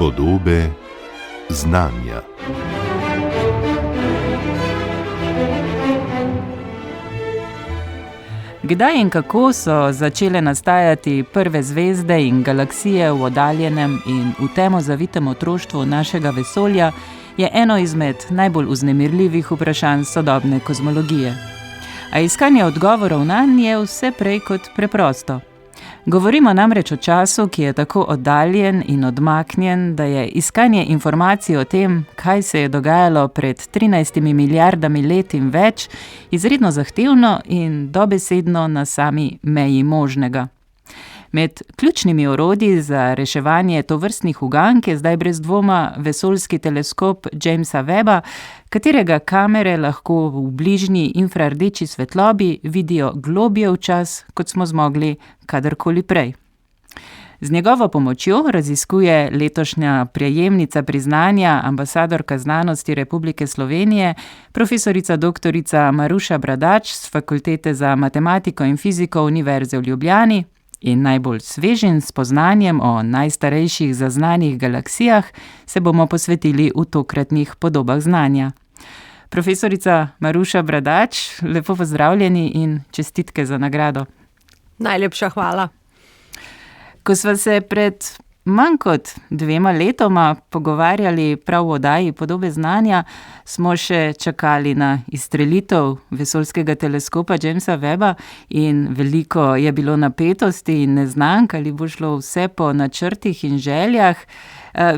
Podobe znanja. Kdaj in kako so začele nastajati prve zvezde in galaksije v oddaljenem in v temo zavitem otroštvu našega vesolja, je eno izmed najbolj vznemirljivih vprašanj sodobne kozmologije. A iskanje odgovorov nanj je vse prej kot preprosto. Govorimo namreč o času, ki je tako oddaljen in odmaknjen, da je iskanje informacij o tem, kaj se je dogajalo pred 13 milijardami let in več, izredno zahtevno in dobesedno na sami meji možnega. Med ključnimi orodji za reševanje tovrstnih ugank je zdaj brez dvoma vesoljski teleskop Jamesa Webba, katerega kamere lahko v bližnji infrardeči svetlobi vidijo globlje v čas, kot smo zmogli kadarkoli prej. Z njegovo pomočjo raziskuje letošnja prejemnica priznanja, ambasadorka znanosti Republike Slovenije, profesorica doktorica Maruša Bradač z Fakultete za matematiko in fiziko Univerze v Ljubljani, in najbolj svežim spoznanjem o najstarejših zaznanih galaksijah se bomo posvetili v tokratnih podobah znanja. Profesorica Maruša Bradač, lepo pozdravljeni in čestitke za nagrado. Najlepša hvala. Ko sva se pred manj kot 2 letoma pogovarjali prav v oddaji Podobe znanja, smo še čakali na izstrelitev vesoljskega teleskopa Jamesa Webba in veliko je bilo napetosti in neznank, ali bo šlo vse po načrtih in željah.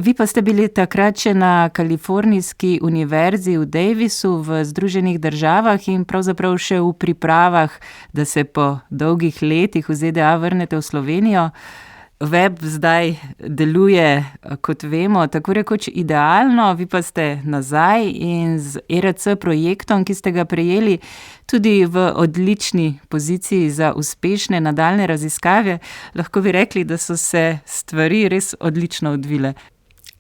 Vi pa ste bili takrat še na Kalifornijski univerzi v Davisu v Združenih državah in pravzaprav še v pripravah, da se po dolgih letih v ZDA vrnete v Slovenijo. Webb zdaj deluje, kot vemo, tako rekoč idealno, vi pa ste nazaj in z ERC projektom, ki ste ga prejeli, tudi v odlični poziciji za uspešne nadaljne raziskave. Lahko bi rekli, da so se stvari res odlično odvile.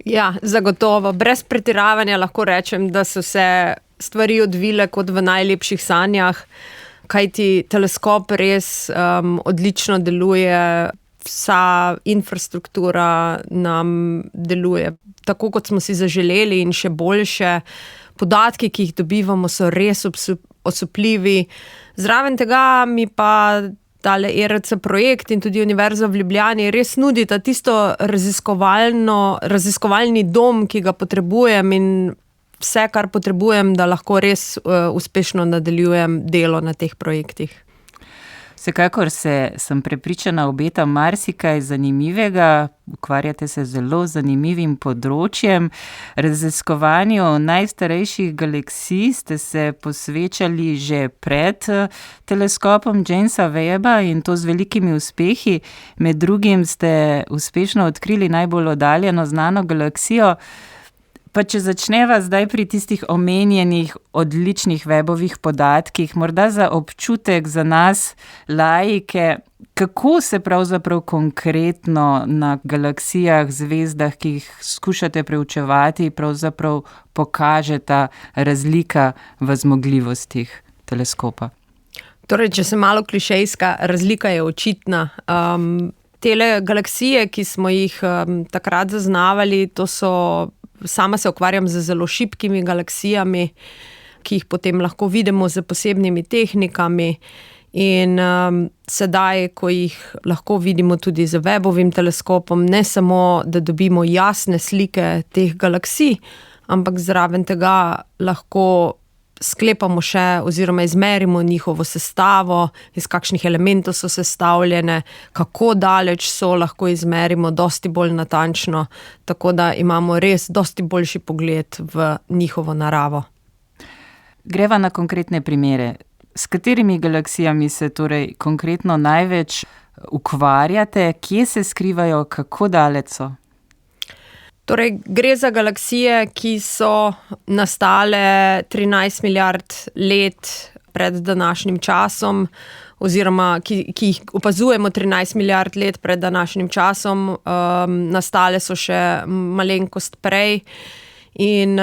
Ja, zagotovo. Brez pretiravanja lahko rečem, da so se stvari odvile kot v najlepših sanjah, kajti teleskop res odlično deluje. Vsa infrastruktura nam deluje tako, kot smo si zaželeli in še boljše. Podatki, ki jih dobivamo, so res osupljivi. Zraven tega mi pa tale ERC projekt in tudi Univerza v Ljubljani res nudita tisto raziskovalni dom, ki ga potrebujem in vse, kar potrebujem, da lahko res uspešno nadaljujem delo na teh projektih. Vsekakor sem prepričana, obeta marsikaj zanimivega, ukvarjate se zelo zanimivim področjem. Raziskovanju najstarejših galaksij ste se posvečali že pred teleskopom Jamesa Webba in to z velikimi uspehi. Med drugim ste uspešno odkrili najbolj oddaljeno znano galaksijo. Pa če začneva zdaj pri tistih omenjenih odličnih Webbovih podatkih, morda za občutek za nas, laike, kako se pravzaprav konkretno na galaksijah, zvezdah, ki jih skušate preučevati, pravzaprav pokaže ta razlika v zmogljivostih teleskopa? Torej, če sem malo klišejska, razlika je očitna. Tele galaksije, ki smo jih takrat zaznavali, to so... Sama se ukvarjam z zelo šibkimi galaksijami, ki jih potem lahko vidimo z posebnimi tehnikami in sedaj, ko jih lahko vidimo tudi z Webbovim teleskopom, ne samo, da dobimo jasne slike teh galaksij, ampak zraven tega lahko sklepamo še oziroma izmerimo njihovo sestavo, iz kakšnih elementov so sestavljene, kako daleč so, lahko izmerimo dosti bolj natančno, tako da imamo res dosti boljši pogled v njihovo naravo. Greva na konkretne primere. S katerimi galaksijami se torej konkretno največ ukvarjate, kje se skrivajo, kako daleč so? Torej, gre za galaksije, ki so nastale 13 milijard let pred današnjim časom, oziroma ki jih opazujemo 13 milijard let pred današnjim časom, nastale so še malenkost prej. In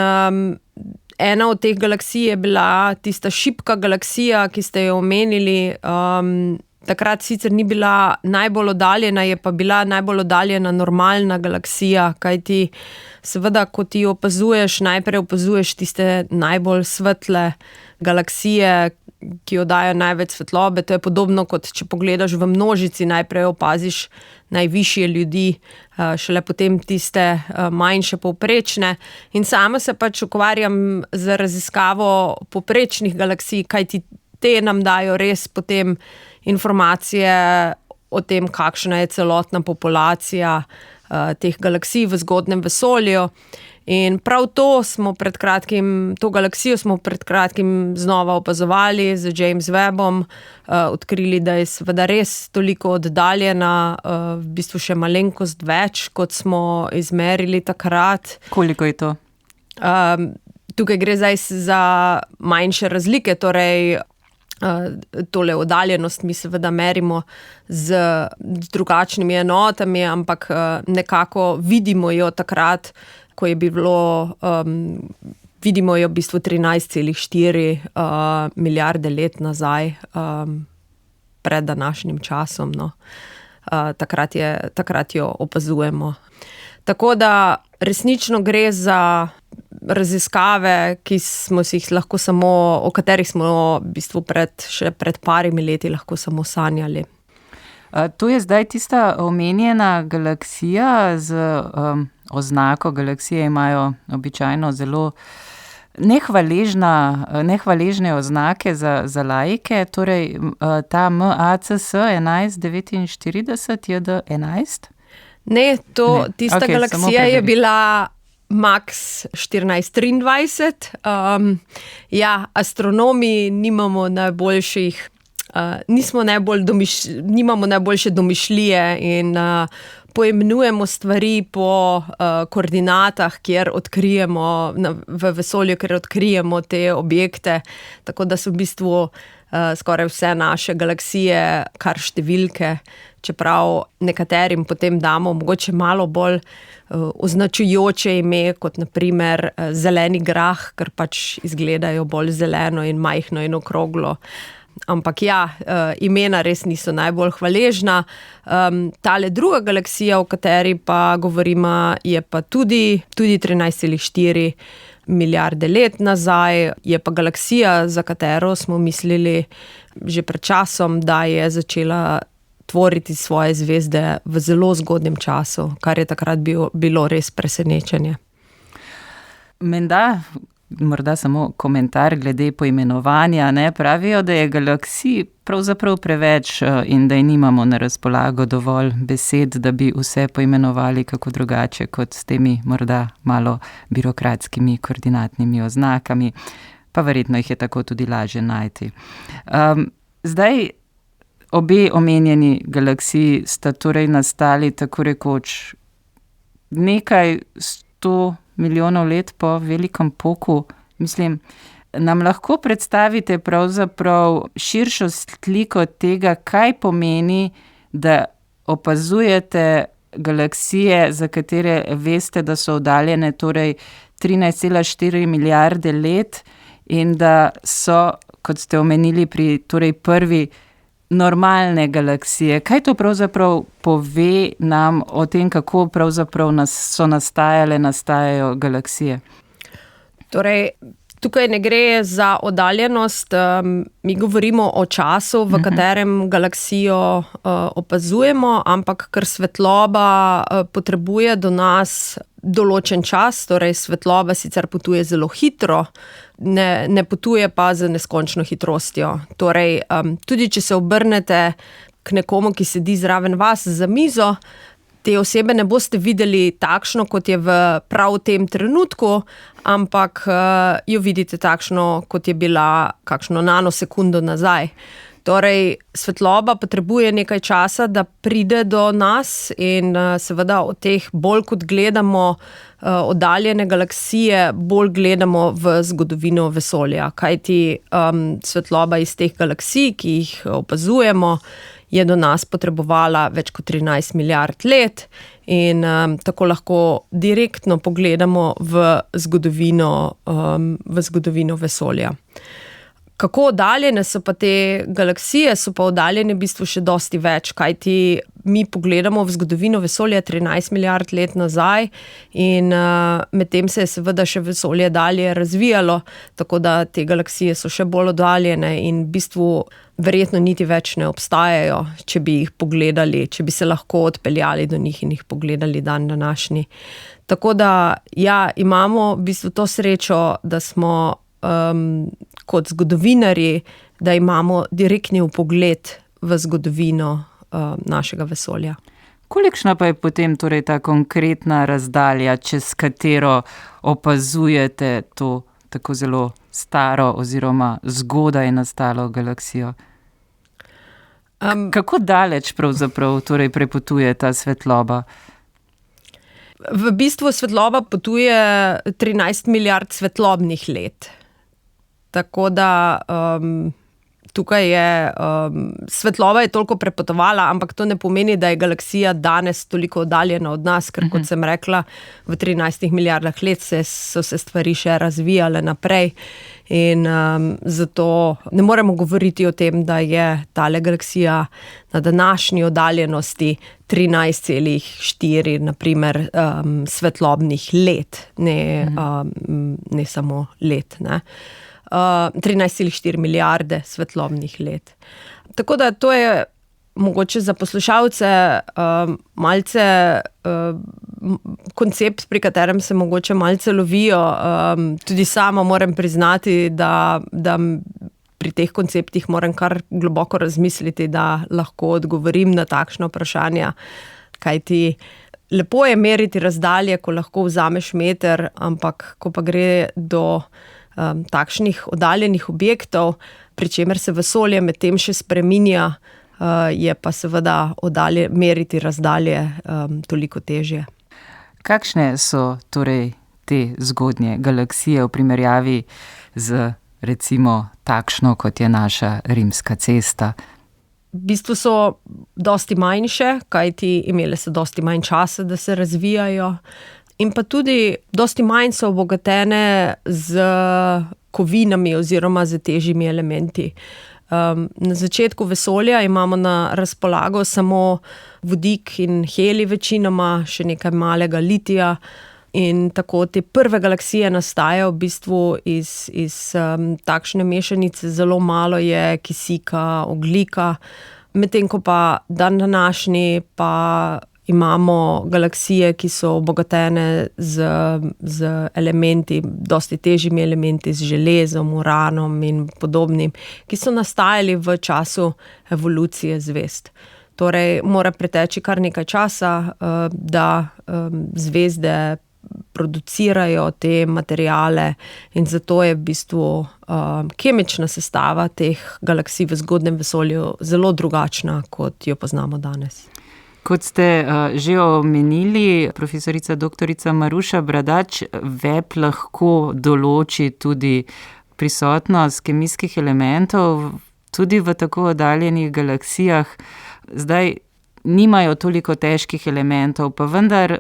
ena od teh galaksij je bila tista šibka galaksija, ki ste jo omenili, takrat sicer ni bila najbolj oddaljena, je pa bila najbolj oddaljena normalna galaksija, kajti seveda, ko ti opazuješ, najprej opazuješ tiste najbolj svetle galaksije, ki oddajajo največ svetlobe. To je podobno, kot če pogledaš v množici, najprej opaziš najvišje ljudi, šele potem tiste manjše povprečne. In sama se pač ukvarjam z raziskavo povprečnih galaksij, kajti te nam dajo res potem informacije o tem, kakšna je celotna populacija teh galaksij v zgodnjem vesolju. In prav to galaksijo smo pred kratkim znova opazovali z James Webbom, odkrili, da je seveda res toliko oddaljena, v bistvu še malenkost več, kot smo izmerili takrat. Koliko je to? Tukaj gre zdaj za manjše razlike, torej tole oddaljenost mi seveda merimo z drugačnimi enotami, ampak nekako vidimo jo takrat, ko je bilo, vidimo jo v bistvu 13,4 milijarde let nazaj, pred današnjim časom. No. Takrat jo opazujemo. Tako da resnično gre za raziskave, o katerih smo v bistvu še pred parimi leti lahko samo sanjali. To je zdaj tista omenjena galaksija z oznako. Galaksije imajo običajno zelo nehvaležne oznake za laike, torej ta MACS 1149 JD11? Ne, tista galaksija je bila MAX 1423. Astronomi nimamo nimamo najboljše domišljije in poimenujemo stvari po koordinatah, kjer odkrijemo v vesolju, kjer odkrijemo te objekte, tako da so v bistvu skoraj vse naše galaksije kar številke, čeprav nekaterim potem damo mogoče malo bolj označujoče ime, kot na primer zeleni grah, ker pač izgledajo bolj zeleno in majhno in okroglo. Ampak imena res niso najbolj hvaležna. Tale druga galaksija, o kateri pa govorimo, je pa tudi 13,4 milijarde let nazaj. Je pa galaksija, za katero smo mislili že pred časom, da je začela tvoriti svoje zvezde v zelo zgodnjem času, kar je takrat bilo res presenečenje. Menda, morda samo komentar glede poimenovanja, ne? Pravijo, da je galaksij pravzaprav preveč in da je nimamo na razpolago dovolj besed, da bi vse poimenovali kako drugače kot s temi morda malo birokratskimi koordinatnimi oznakami, pa verjetno jih je tako tudi lažje najti. Zdaj, obe omenjeni galaksiji sta torej nastali tako rekoč nekaj 100 milijonov let po velikem poku. Mislim, nam lahko predstavite pravzaprav širšo sliko tega, kaj pomeni, da opazujete galaksije, za katere veste, da so oddaljene torej 13,4 milijarde let in da so, kot ste omenili, torej prvi normalne galaksije. Kaj to pravzaprav pove nam o tem, kako pravzaprav nastajajo galaksije? Torej, tukaj ne gre za oddaljenost, mi govorimo o času, v katerem galaksijo opazujemo, ampak ker svetloba potrebuje do nas določen čas, torej svetloba sicer potuje zelo hitro, ne potuje pa z neskončno hitrostjo. Torej, tudi če se obrnete k nekomu, ki sedi zraven vas za mizo, te osebe ne boste videli takšno, kot je prav v tem trenutku, ampak jo vidite takšno, kot je bila kakšno nanosekundo nazaj. Torej, svetloba potrebuje nekaj časa, da pride do nas in seveda od teh bolj kot gledamo oddaljene galaksije, bolj gledamo v zgodovino vesolja. Kajti svetloba iz teh galaksij, ki jih opazujemo, je do nas potrebovala več kot 13 milijard let in tako lahko direktno pogledamo v zgodovino vesolja. Kako oddaljene so pa te galaksije, so pa oddaljene v bistvu še dosti več, kajti mi pogledamo v zgodovino vesolja 13 milijard let nazaj in medtem se je seveda še vesolje dalje razvijalo, tako da te galaksije so še bolj oddaljene in v bistvu verjetno niti več ne obstajajo, če bi jih pogledali, če bi se lahko odpeljali do njih in jih pogledali dan današnji. Tako da ja, imamo v bistvu to srečo, da smo kot zgodovinarji, da imamo direktni vpogled v zgodovino našega vesolja. Kolikšna pa je potem torej ta konkretna razdalja, čez katero opazujete to tako zelo staro oziroma zgodaj nastalo galaksijo? Kako daleč pravzaprav torej prepotuje ta svetloba? V bistvu svetloba potuje 13 milijard svetlobnih let. Tako da tukaj je, svetloba je toliko prepotovala, ampak to ne pomeni, da je galaksija danes toliko oddaljena od nas, ker kot sem rekla, v 13 milijardah let so se stvari še razvijale naprej in zato ne moremo govoriti o tem, da je tale galaksija na današnji oddaljenosti 13,4 naprimer svetlobnih let, ne samo let, ne. 13,4 milijarde svetlobnih let. Tako da to je mogoče za poslušalce malce koncept, pri katerem se mogoče malce lovijo. Tudi sama moram priznati, da pri teh konceptih moram kar globoko razmisliti, da lahko odgovorim na takšna vprašanja, kajti lepo je meriti razdalje, ko lahko vzameš meter, ampak ko pa gre do takšnih oddaljenih objektov, pri čemer se vesolje medtem še spreminja, je pa seveda meriti razdalje toliko težje. Kakšne so torej te zgodnje galaksije v primerjavi z recimo takšno, kot je naša Rimska cesta? V bistvu so dosti manjše, kajti imele so dosti manj časa, da se razvijajo. In pa tudi dosti manj so obogatene z kovinami oziroma z težjimi elementi. Na začetku vesolja imamo na razpolago samo vodik in helij večinoma, še nekaj malega litija in tako te prve galaksije nastajajo v bistvu iz takšne mešanice, zelo malo je kisika, ogljika, medtem ko pa dan današnji pa imamo galaksije, ki so obogatene z elementi, dosti težjimi elementi, z železom, uranom in podobnim, ki so nastajali v času evolucije zvezd. Torej, mora preteči kar nekaj časa, da zvezde producirajo te materiale in zato je v bistvu kemična sestava teh galaksij v zgodnjem vesolju zelo drugačna, kot jo poznamo danes. Kot ste že omenili, profesorica doktorica Maruša Bradač, VEP lahko določi tudi prisotnost kemijskih elementov tudi v tako oddaljenih galaksijah. Zdaj nimajo toliko težkih elementov, pa vendar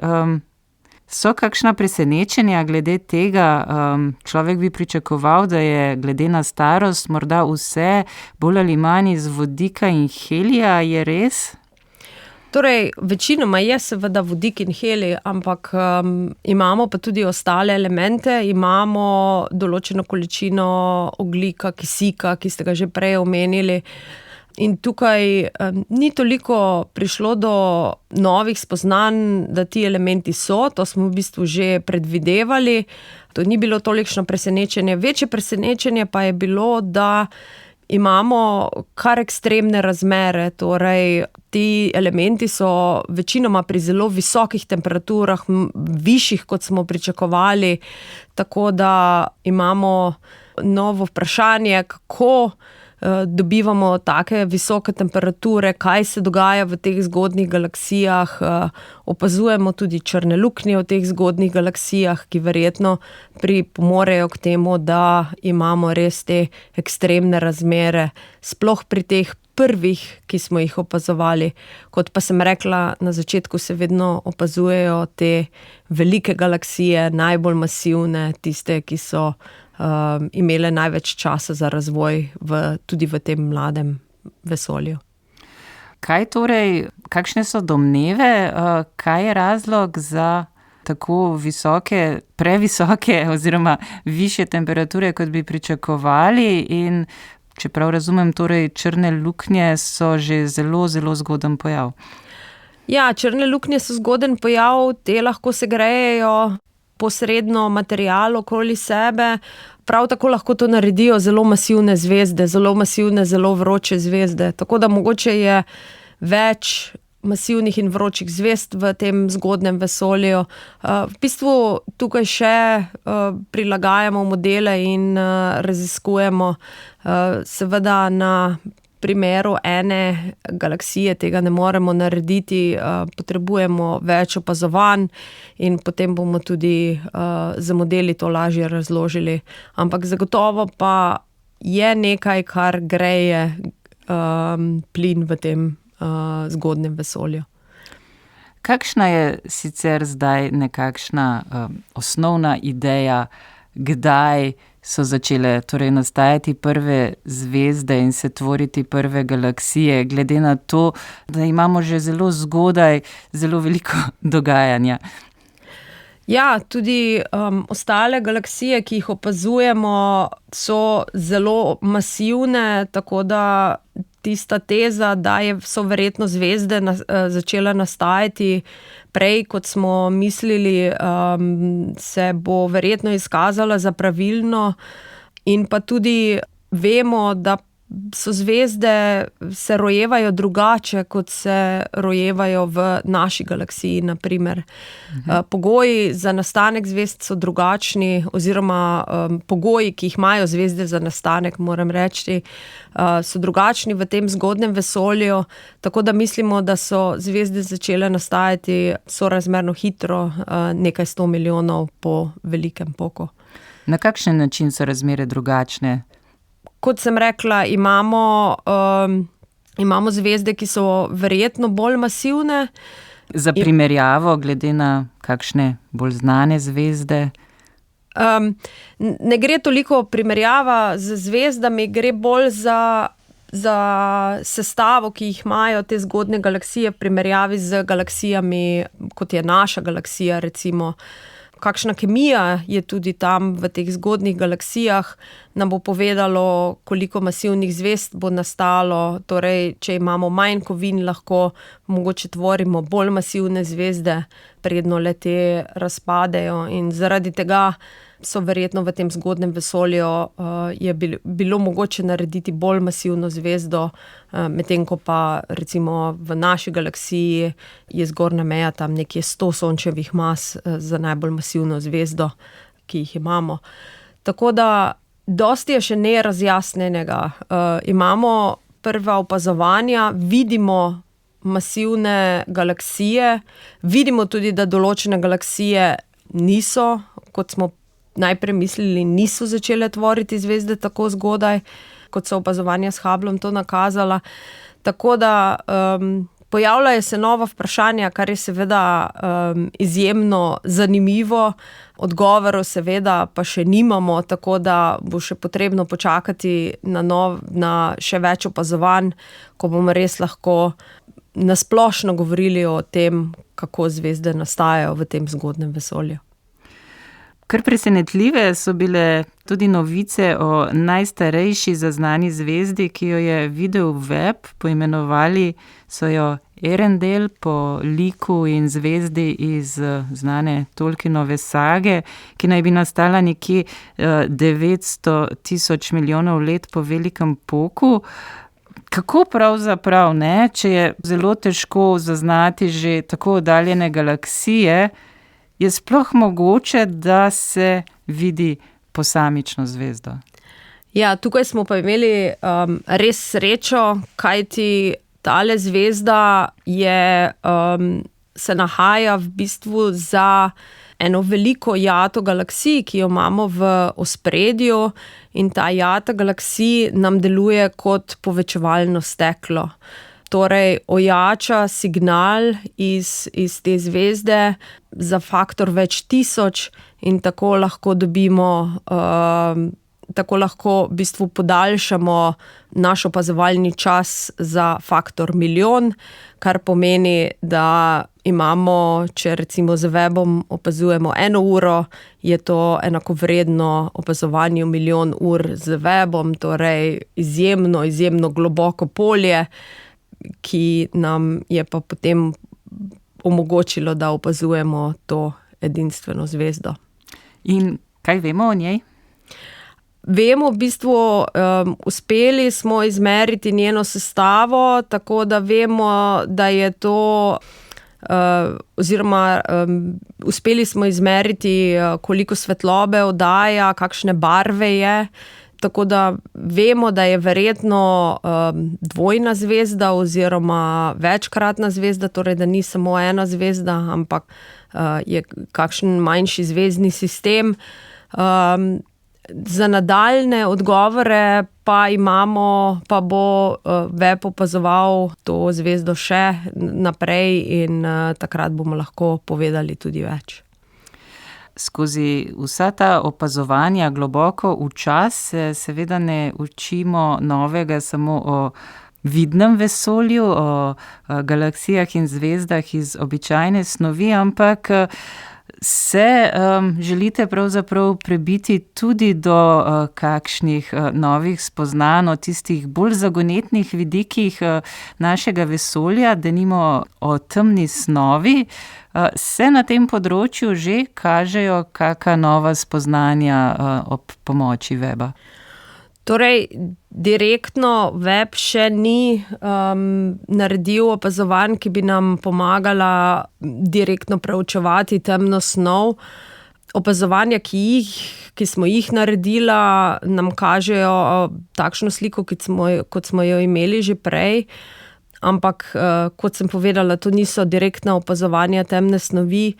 so kakšna presenečenja glede tega? Človek bi pričakoval, da je glede na starost morda vse bolj ali manj iz vodika in helija, je res? Torej, večinoma je seveda vodik in helij, ampak imamo pa tudi ostale elemente, imamo določeno količino ogljika, kisika, ki ste ga že prej omenili. In tukaj ni toliko prišlo do novih spoznanj, da ti elementi so, to smo v bistvu že predvidevali, to ni bilo tolikšno presenečenje. Večje presenečenje pa je bilo, da imamo kar ekstremne razmere, torej ti elementi so večinoma pri zelo visokih temperaturah, višjih, kot smo pričakovali, tako da imamo novo vprašanje, kako dobivamo take visoke temperature, kaj se dogaja v teh zgodnjih galaksijah, opazujemo tudi črne luknje v teh zgodnjih galaksijah, ki verjetno pripomorejo k temu, da imamo res te ekstremne razmere, sploh pri teh prvih, ki smo jih opazovali. Kot pa sem rekla, na začetku se vedno opazujejo te velike galaksije, najbolj masivne, tiste, ki so imele največ časa za razvoj tudi v tem mladem vesolju. Kaj torej, kakšne so domneve, kaj je razlog za tako visoke, previsoke oziroma višje temperature, kot bi pričakovali, in čeprav razumem, torej črne luknje so že zelo, zelo zgoden pojav. Ja, črne luknje so zgoden pojav, te lahko segrejejo posredno material okoli sebe. Prav tako lahko to naredijo zelo masivne zvezde, zelo vroče zvezde. Tako da mogoče je več masivnih in vročih zvezd v tem zgodnem vesolju. V bistvu tukaj še prilagajamo modele in raziskujemo. Seveda na primeru ene galaksije tega ne moremo narediti, potrebujemo več opazovanj in potem bomo tudi z modeli to lažje razložili. Ampak zagotovo pa je nekaj, kar greje plin v tem zgodnem vesolju. Kakšna je sicer zdaj nekakšna osnovna ideja, kdaj so začele torej nastajati prve zvezde in se tvoriti prve galaksije, glede na to, da imamo že zelo zgodaj zelo veliko dogajanja? Ja, tudi ostale galaksije, ki jih opazujemo, so zelo masivne, tako da tista teza, da so verjetno zvezde začele nastajati prej, kot smo mislili, se bo verjetno izkazala za pravilno. In pa tudi vemo, da so zvezde se rojevajo drugače, kot se rojevajo v naši galaksiji, na primer. Pogoji za nastanek zvezd so drugačni, oziroma pogoji, ki jih imajo zvezde za nastanek, moram reči, so drugačni v tem zgodnem vesolju, tako da mislimo, da so zvezde začele nastajati sorazmerno hitro, nekaj 100 milijonov po velikem poku. Na kakšen način so razmere drugačne? Kot sem rekla, imamo zvezde, ki so verjetno bolj masivne. Za primerjavo, glede na kakšne bolj znane zvezde? Ne gre toliko primerjava z zvezdami, gre bolj za sestavo, ki jih imajo te zgodne galaksije v primerjavi z galaksijami, kot je naša galaksija, recimo. Kakšna kemija je tudi tam v teh zgodnih galaksijah, nam bo povedalo, koliko masivnih zvezd bo nastalo. Torej, če imamo manj kovin, lahko mogoče tvorimo bolj masivne zvezde, predno le te razpadejo. In zaradi tega so verjetno v tem zgodnem vesolju je bilo mogoče narediti bolj masivno zvezdo, medtem ko pa recimo v naši galaksiji je zgornja meja tam nekje 100 sončevih mas za najbolj masivno zvezdo, ki jih imamo. Tako da dosti je še nerazjasnenega. Imamo prva opazovanja, vidimo masivne galaksije, vidimo tudi, da določene galaksije niso, kot smo najprej mislili, niso začele tvoriti zvezde tako zgodaj, kot so opazovanja s Hubbleom to nakazala. Tako da pojavljajo se nova vprašanja, kar je seveda izjemno zanimivo. Odgovorov seveda pa še nimamo, tako da bo še potrebno počakati na še več opazovanj, ko bomo res lahko nasplošno govorili o tem, kako zvezde nastajajo v tem zgodnem vesolju. Kar presenetljive so bile tudi novice o najstarejši zaznani zvezdi, ki jo je videl Webb. Poimenovali so jo Earendel po liku in zvezdi iz znane Tolkienove sage, ki naj bi nastala nekje 900 tisoč milijonov let po velikem poku. Kako pravzaprav, ne? Če je zelo težko zaznati že tako oddaljene galaksije, je sploh mogoče, da se vidi posamično zvezdo? Ja, tukaj smo pa imeli res srečo, kajti tale zvezda je se nahaja v bistvu za eno veliko jato galaksij, ki jo imamo v ospredju, in ta jata galaksij nam deluje kot povečevalno steklo. Torej, ojača signal iz te zvezde za faktor več tisoč in tako lahko dobimo, tako lahko v bistvu podaljšamo naš opazovalni čas za faktor milijon, kar pomeni, da imamo, če recimo z Webbom opazujemo 1 uro, je to enakovredno opazovanju milijon ur z Webbom, torej izjemno globoko polje, ki nam je pa potem omogočilo, da opazujemo to edinstveno zvezdo. In kaj vemo o njej? Vemo v bistvu, uspeli smo izmeriti njeno sestavo, tako da vemo, da je to, oziroma uspeli smo izmeriti, koliko svetlobe oddaja, kakšne barve je. Tako da vemo, da je verjetno dvojna zvezda oziroma večkratna zvezda, torej da ni samo ena zvezda, ampak je kakšen manjši zvezdni sistem. Za nadaljne odgovore pa bo Webb opazoval to zvezdo še naprej in takrat bomo lahko povedali tudi več. Skozi vsa ta opazovanja globoko v čas se seveda ne učimo novega samo o vidnem vesolju, o galaksijah in zvezdah iz običajne snovi, ampak se želite pravzaprav prebiti tudi do kakšnih novih spoznanj o tistih bolj zagonetnih vidikih našega vesolja, denimo o temni snovi. Se na tem področju že kažejo kakšna nova spoznanja ob pomoči Webba? Torej, direktno Webb še ni naredil opazovanj, ki bi nam pomagala direktno preučevati temno snov. Opazovanja, ki smo jih naredila, nam kažejo takšno sliko, kot smo jo imeli že prej. Ampak, kot sem povedala, to niso direktna opazovanja temne snovi.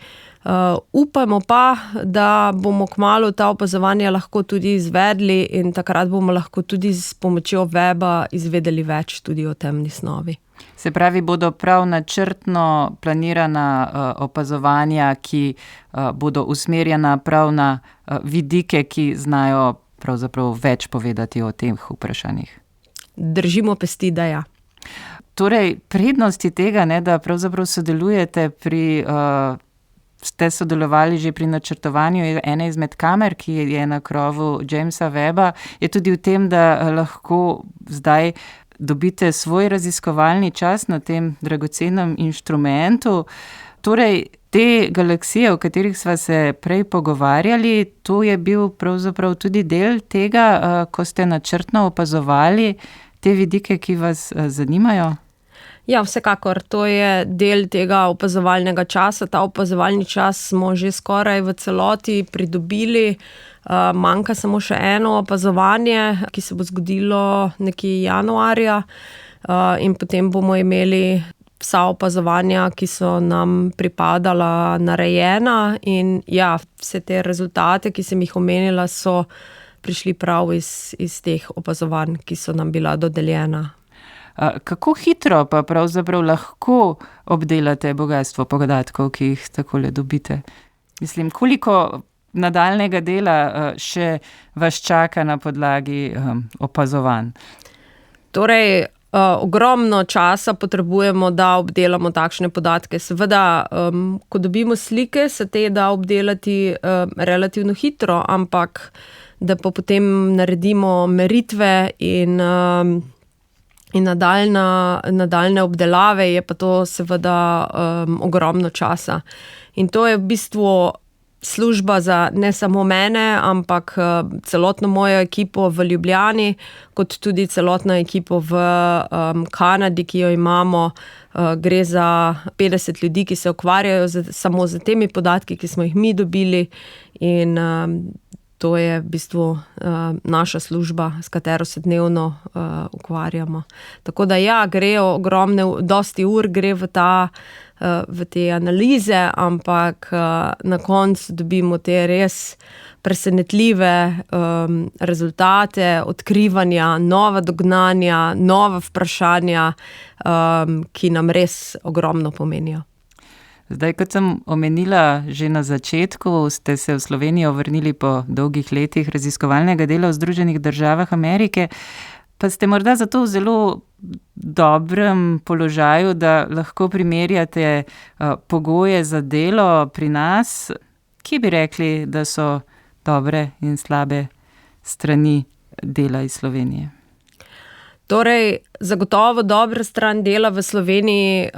Upamo pa, da bomo kmalu ta opazovanja lahko tudi izvedli in takrat bomo lahko tudi s pomočjo Webba izvedeli več tudi o temni snovi. Se pravi, bodo prav načrtno planirana opazovanja, ki bodo usmerjena prav na vidike, ki znajo pravzaprav več povedati o teh vprašanjih. Držimo pesti, da ja. Torej, prednosti tega, da pravzaprav sodelujete ste sodelovali že pri načrtovanju ene izmed kamer, ki je na krovu Jamesa Webba, je tudi v tem, da lahko zdaj dobite svoj raziskovalni čas na tem dragocenem inštrumentu. Torej, te galaksije, o katerih sva se prej pogovarjali, to je bil pravzaprav tudi del tega, ko ste načrtno opazovali te vidike, ki vas zanimajo? Ja, vsekakor, to je del tega opazovalnega časa. Ta opazovalni čas smo že skoraj v celoti pridobili. Manjka samo še eno opazovanje, ki se bo zgodilo nekje januarja, in potem bomo imeli vsa opazovanja, ki so nam pripadala, narejena. In ja, vse te rezultate, ki sem jih omenila, so prišli prav iz teh opazovanj, ki so nam bila dodeljena. Kako hitro pa pravzaprav lahko obdelate bogastvo podatkov, ki jih takole dobite? Mislim, koliko nadaljnega dela še vas čaka na podlagi opazovanj? Torej, ogromno časa potrebujemo, da obdelamo takšne podatke. Seveda, ko dobimo slike, se te da obdelati relativno hitro, ampak da pa potem naredimo meritve in nadaljne obdelave, je pa to seveda ogromno časa. In to je v bistvu služba za ne samo mene, ampak celotno mojo ekipo v Ljubljani, kot tudi celotno ekipo v Kanadi, ki jo imamo. Gre za 50 ljudi, ki se ukvarjajo samo z temi podatki, ki smo jih mi dobili. In To je v bistvu naša služba, s katero se dnevno ukvarjamo. Tako da ja, grejo dosti ur gre v te analize, ampak na koncu dobimo te res presenetljive rezultate, odkrivanja, nova dognanja, nova vprašanja, ki nam res ogromno pomenijo. Zdaj, kot sem omenila že na začetku, ste se v Slovenijo vrnili po dolgih letih raziskovalnega dela v Združenih državah Amerike, pa ste morda zato v zelo dobrem položaju, da lahko primerjate pogoje za delo pri nas. Kje bi rekli, da so dobre in slabe strani dela iz Slovenije? Torej, zagotovo dobra stran dela v Sloveniji,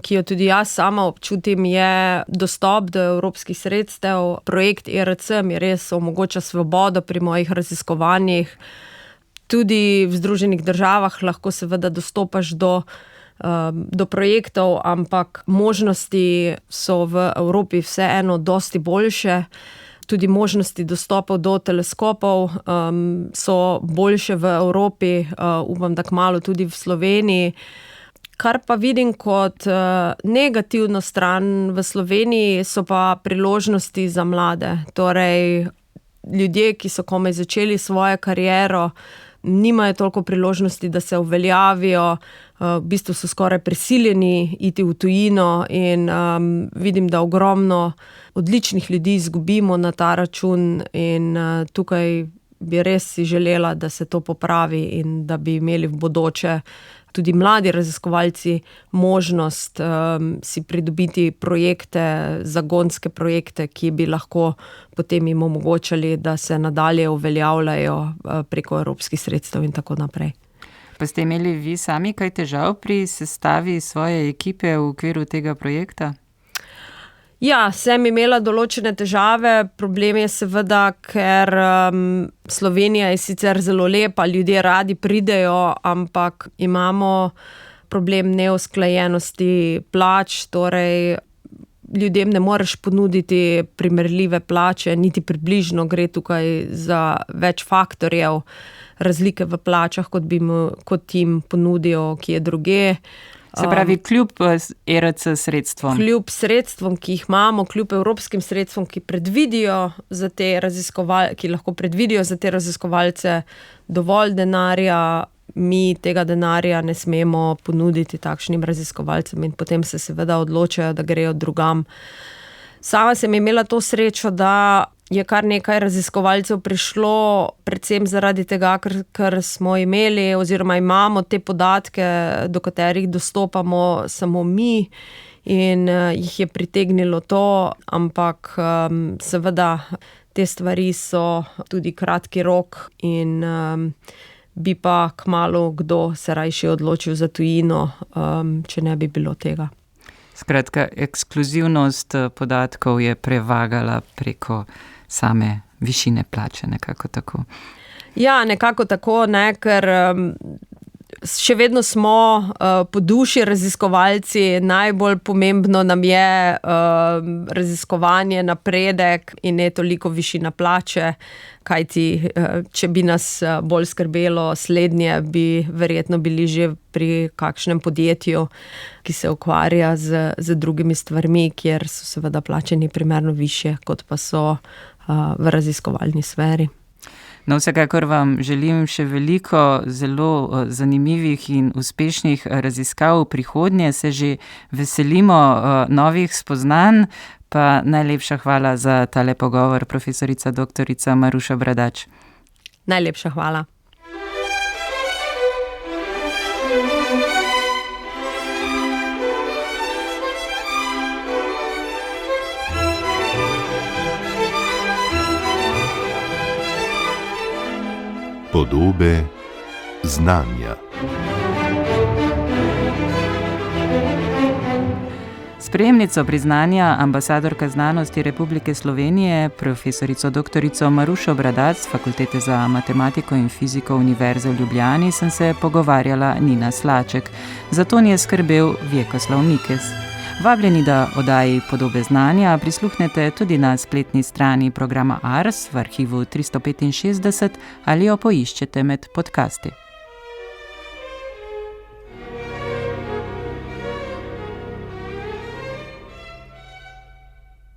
ki jo tudi jaz sama občutim, je dostop do evropskih sredstev. Projekt ERC mi res omogoča svobodo pri mojih raziskovanjih. Tudi v Združenih državah lahko seveda dostopaš do projektov, ampak možnosti so v Evropi vseeno dosti boljše. Tudi možnosti dostopov do teleskopov so boljše v Evropi, upam, da kmalu tudi v Sloveniji. Kar pa vidim kot negativno stran v Sloveniji, so pa priložnosti za mlade. Torej, ljudje, ki so komaj začeli svojo kariero, nimajo toliko priložnosti, da se uveljavijo, v bistvu so skoraj prisiljeni iti v tujino in vidim, da ogromno odličnih ljudi izgubimo na ta račun in tukaj bi res si želela, da se to popravi in da bi imeli v bodoče tudi mladi raziskovalci možnost si pridobiti projekte, zagonske projekte, ki bi lahko potem jim omogočali, da se nadalje uveljavljajo preko evropskih sredstev in tako naprej. Pa ste imeli vi sami kaj težav pri sestavi svoje ekipe v okviru tega projekta? Ja, sem imela določene težave. Problem je seveda, ker Slovenija je sicer zelo lepa, ljudje radi pridejo, ampak imamo problem neusklajenosti plač, torej ljudem ne moreš ponuditi primerljive plače, niti približno, gre tukaj za več faktorjev razlike v plačah, kot jim ponudijo kje drugje. Se pravi, kljub ERC sredstvom? Kljub sredstvom, ki jih imamo, kljub evropskim sredstvom, ki lahko predvidijo za te raziskovalce dovolj denarja, mi tega denarja ne smemo ponuditi takšnim raziskovalcem in potem se seveda odločajo, da grejo drugam. Sama sem imela to srečo, da je kar nekaj raziskovalcev prišlo, predvsem zaradi tega, ker smo imeli oziroma imamo te podatke, do katerih dostopamo samo mi in jih je pritegnilo to, ampak seveda te stvari so tudi kratki rok in bi pa kmalu kdo se rajši odločil za tujino, če ne bi bilo tega. Skratka, ekskluzivnost podatkov je prevagala preko same višine plače, nekako tako. Ja, nekako tako, ker še vedno smo po duši raziskovalci, najbolj pomembno nam je raziskovanje, napredek in ne toliko višina plače, kajti če bi nas bolj skrbelo slednje, bi verjetno bili že pri kakšnem podjetju, ki se ukvarja z drugimi stvarmi, kjer so seveda plačeni primerno višje, kot pa so v raziskovalni sferi. No, vsekakor vam želim še veliko zelo zanimivih in uspešnih raziskav v prihodnje. Se že veselimo novih spoznanj, pa najlepša hvala za tale pogovor, profesorica doktorica Maruša Bradač. Najlepša hvala. Podobe znanja. Sprejemnico priznanja ambasadorka znanosti Republike Slovenije, profesorico doktorico Marušo Bradač z Fakultete za matematiko in fiziko Univerze v Ljubljani sem se pogovarjala Nina Slaček. Za to je skrbel Vjekoslav Mikes. Vabljeni, da oddaji Podobe znanja prisluhnete tudi na spletni strani programa Ars v arhivu 365 ali jo poiščete med podcasti.